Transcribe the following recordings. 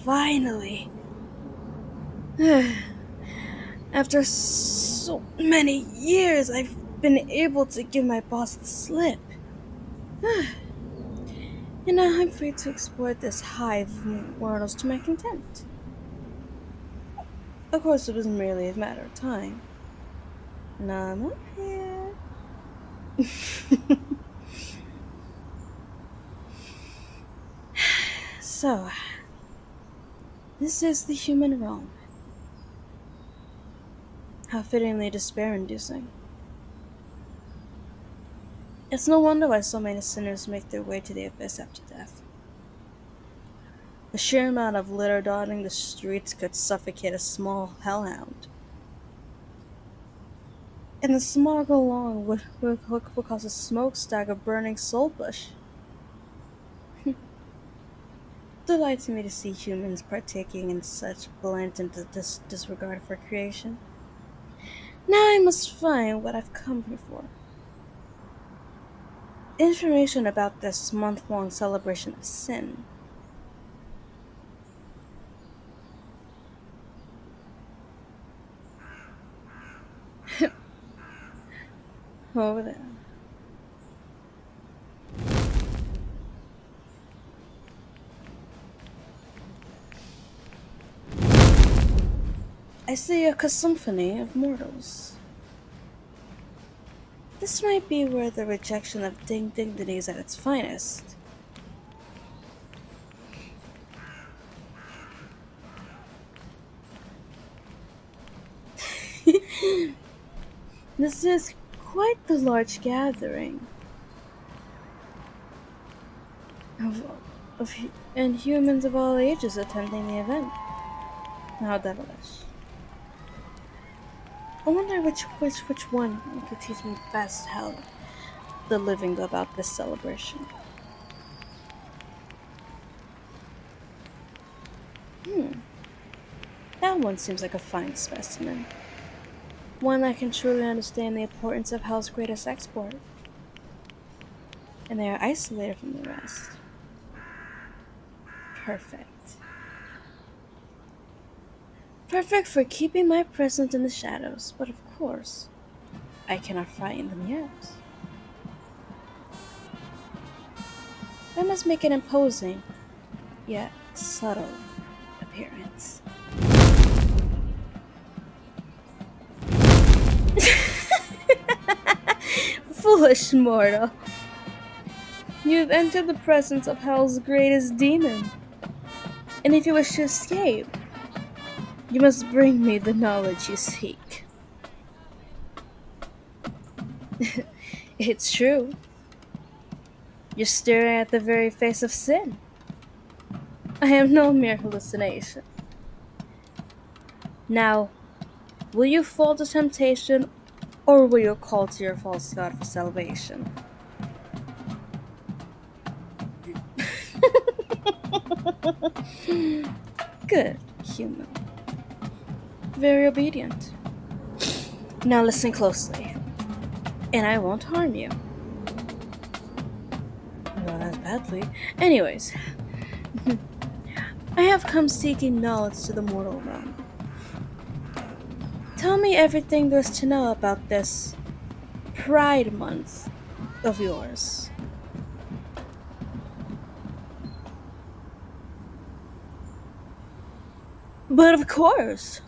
Finally. After so many years, I've been able to give my boss the slip. And now I'm free to explore this hive of mortals to my content. Of course, it was merely a matter of time. Now I'm up here. So, this is the human realm. How fittingly despair inducing. It's no wonder why so many sinners make their way to the abyss after death. The sheer amount of litter dotting the streets could suffocate a small hellhound. And the smog alone would cause a smokestack of burning soulbush. Delights me to see humans partaking in such blatant disregard for creation. Now I must find what I've come here for. Information about this month-long celebration of sin. Over there. I see a symphony of mortals. This might be where the rejection of dignity is at its finest. This is quite the large gathering of, and humans of all ages attending the event. How devilish. I wonder which one could teach me best how the living go about this celebration. That one seems like a fine specimen. One that can truly understand the importance of hell's greatest export. And they are isolated from the rest. Perfect. Perfect for keeping my presence in the shadows, but of course, I cannot frighten them yet. I must make an imposing, yet subtle appearance. Foolish mortal. You've entered the presence of hell's greatest demon. And if you wish to escape, you must bring me the knowledge you seek. It's true. You're staring at the very face of sin. I am no mere hallucination. Now, will you fall to temptation, or will you call to your false god for salvation? Good, human. Very obedient. Now listen closely, and I won't harm you. Not as badly. Anyways, I have come seeking knowledge to the mortal realm. Tell me everything there's to know about this Pride Month of yours. But of course,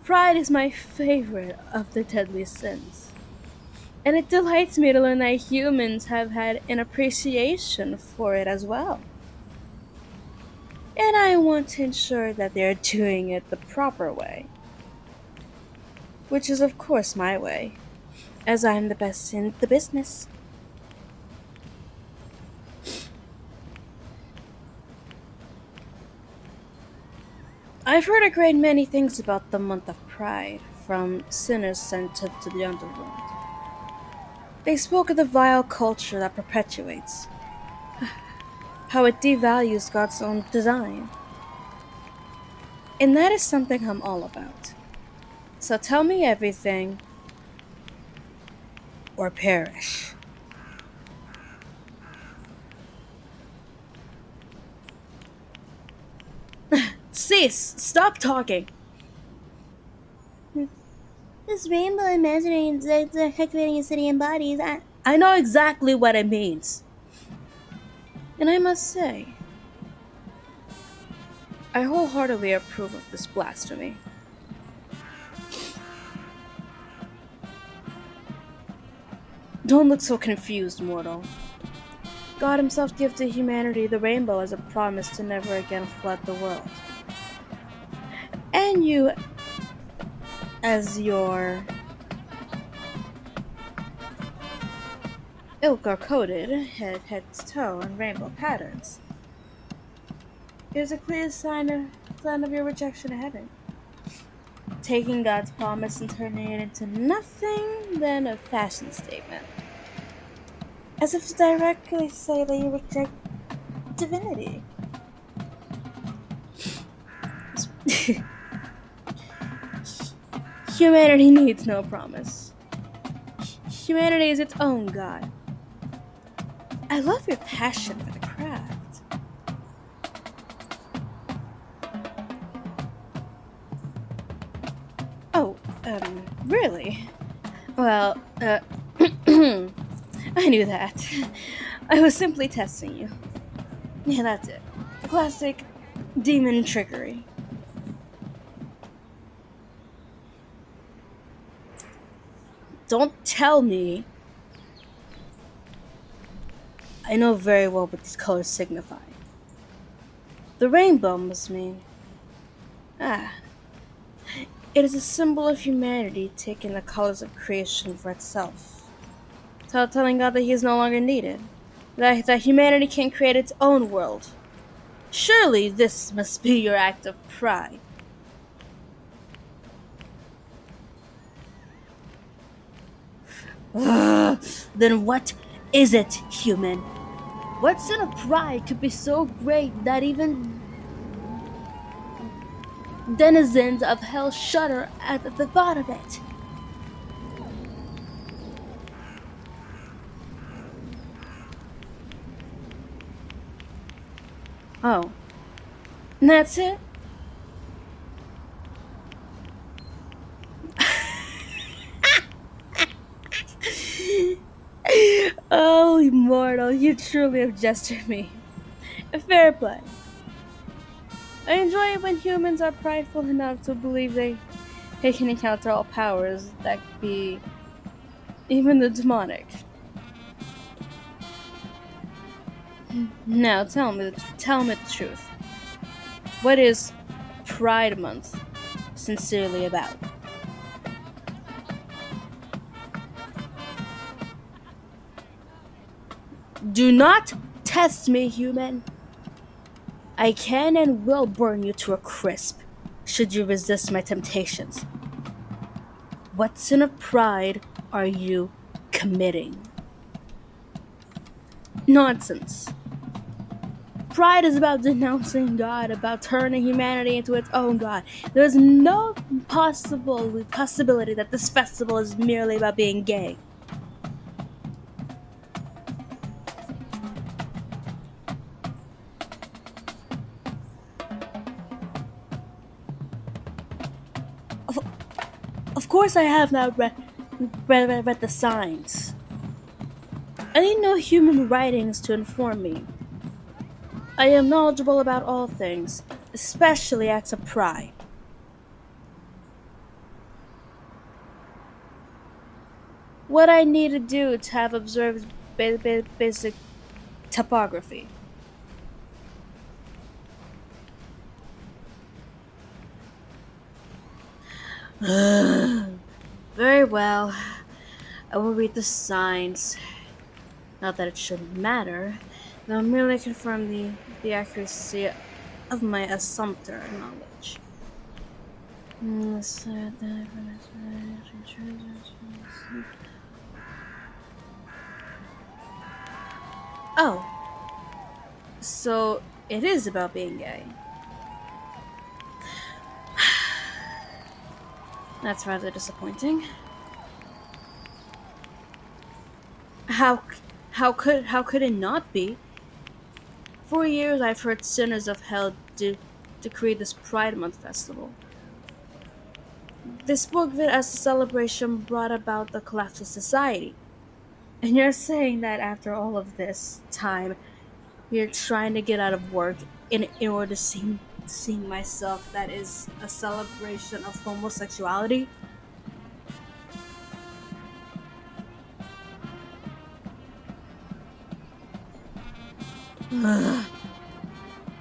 pride is my favorite of the deadly sins. And it delights me to learn that humans have had an appreciation for it as well. And I want to ensure that they are doing it the proper way. Which is, of course, my way, as I'm the best in the business. I've heard a great many things about the month of Pride, from sinners sent to the underworld. They spoke of the vile culture that perpetuates, how it devalues God's own design. And that is something I'm all about. So tell me everything, or perish. Cease! Stop talking! This rainbow imagining activating a city in bodies. I know exactly what it means. And I must say, I wholeheartedly approve of this blasphemy. Don't look so confused, mortal. God himself gifted humanity the rainbow as a promise to never again flood the world. And you, as your ilk are coated head to toe in rainbow patterns. Here's a clear sign of your rejection of heaven. Taking God's promise and turning it into nothing than a fashion statement. As if to directly say that you reject divinity. Humanity needs no promise. Humanity is its own God. I love your passion for the craft. Oh, really? Well, I knew that. I was simply testing you. Yeah, that's it. Classic demon trickery. Don't tell me. I know very well what these colors signify. The rainbow must mean. Ah, it is a symbol of humanity taking the colors of creation for itself. Telling God that he is no longer needed. That humanity can create its own world. Surely this must be your act of pride. Ugh, then what is it, human? What sin of pride could be so great that even denizens of hell shudder at the thought of it? Oh, that's it? Oh, immortal, you truly have gestured me. Fair play. I enjoy it when humans are prideful enough to believe they can encounter all powers that be even the demonic. Now tell me the truth. What is Pride Month sincerely about? Do not test me, human. I can and will burn you to a crisp should you resist my temptations. What sin of pride are you committing? Nonsense. Pride is about denouncing God, about turning humanity into its own God. There is no possibility that this festival is merely about being gay. Of, of course, I have not read the signs. I need no human writings to inform me. I am knowledgeable about all things, especially acts of pride. What I need to do to have observed basic topography. Very well. I will read the signs. Not that it shouldn't matter. They'll merely confirm the accuracy of my assumptor knowledge. Oh, so it is about being gay. That's rather disappointing. How how could it not be? For years I've heard sinners of hell to create this Pride Month festival. They spoke of it as a celebration brought about the collapse of society. And you're saying that after all of this time, you're trying to get out of work in order to see myself that is a celebration of homosexuality?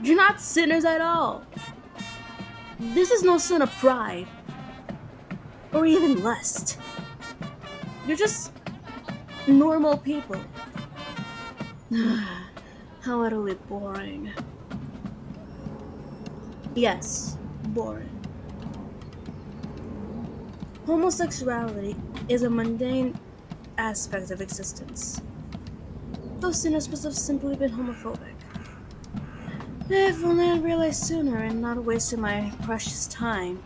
You're not sinners at all. This is no sin of pride, or even lust. You're just normal people. How utterly boring. Yes, boring. Homosexuality is a mundane aspect of existence. Those sinners must have simply been homophobic. If only I'd realized sooner and not wasted my precious time.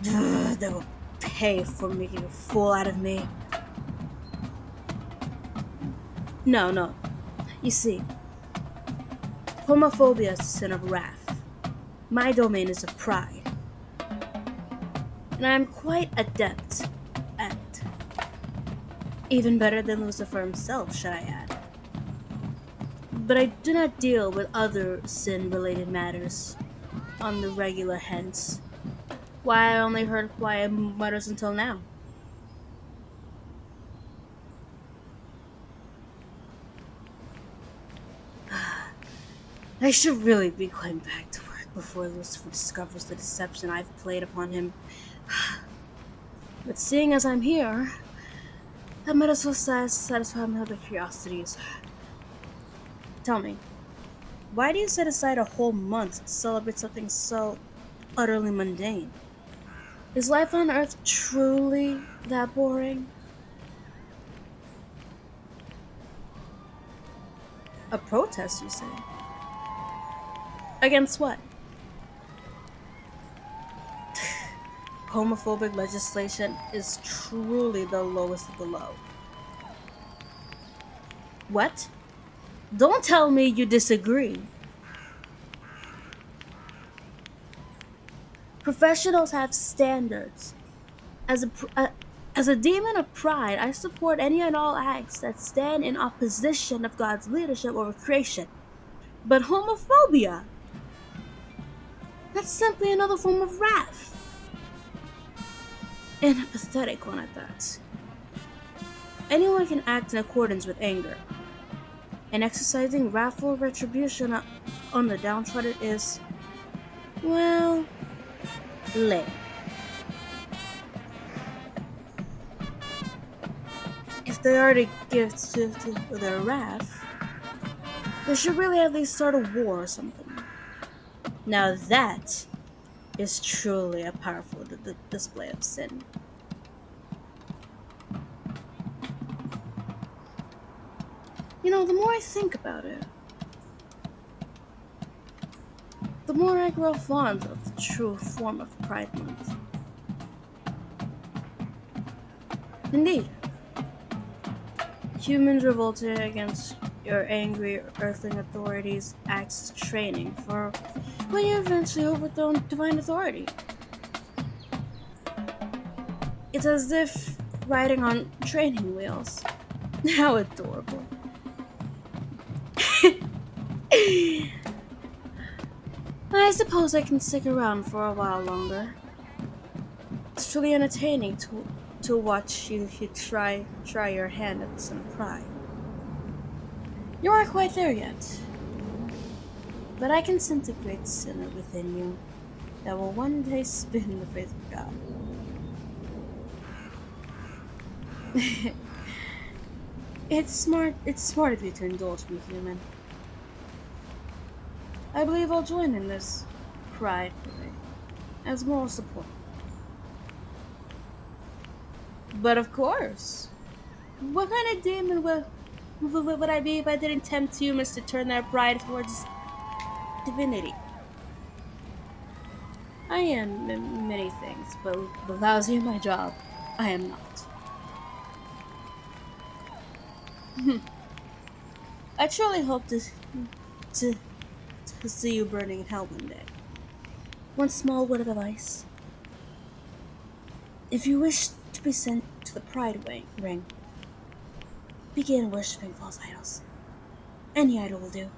They will pay for making a fool out of me. No, no. You see, homophobia is a sin of wrath. My domain is of pride. And I am quite adept at it. Even better than Lucifer himself, should I add. But I do not deal with other sin-related matters on the regular, hence why I only heard quiet mutters until now. I should really be going back to work before Lucifer discovers the deception I've played upon him. But seeing as I'm here, I might as well satisfy my other curiosities. Tell me, why do you set aside a whole month to celebrate something so utterly mundane? Is life on Earth truly that boring? A protest, you say? Against what? Homophobic legislation is truly the lowest of the low. What? Don't tell me you disagree. Professionals have standards. As a demon of pride, I support any and all acts that stand in opposition of God's leadership over creation. But homophobia, that's simply another form of wrath. And a pathetic one at that. Anyone can act in accordance with anger. And exercising wrathful retribution on the downtrodden is, well, lame. If they are to give to their wrath, they should really at least start a war or something. Now that is truly a powerful display of sin. You know, the more I think about it, the more I grow fond of the true form of Pride Month. Indeed, humans revolting against your angry earthling authorities acts as training for when you eventually overthrow divine authority. It's as if riding on training wheels. How adorable. I suppose I can stick around for a while longer. It's truly entertaining to watch you try your hand at some pride. You aren't quite there yet, but I can sense a great sinner within you that will one day spin in the face of God. It's smart of you to indulge me, human. I believe I'll join in this pride parade as moral support. But of course, what kind of demon would I be if I didn't tempt humans to turn their pride towards divinity? I am many things, but lousy at my job, I am not. I truly hope to see you burning in hell one day. One small word of advice. If you wish to be sent to the ring, begin worshipping false idols. Any idol will do.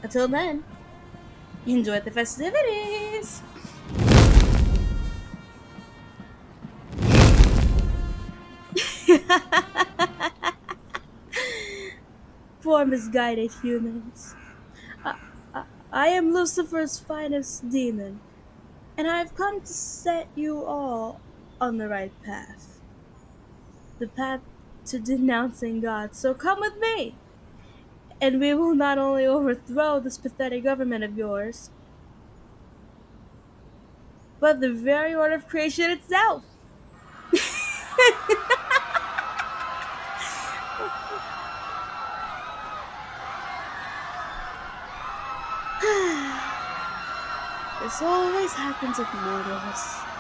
Until then, enjoy the festivities! Poor misguided humans. I, I am Lucifer's finest demon, and I have come to set you all on the right path. The path to denouncing God. So come with me, and we will not only overthrow this pathetic government of yours, but the very order of creation itself. This always happens with mortals.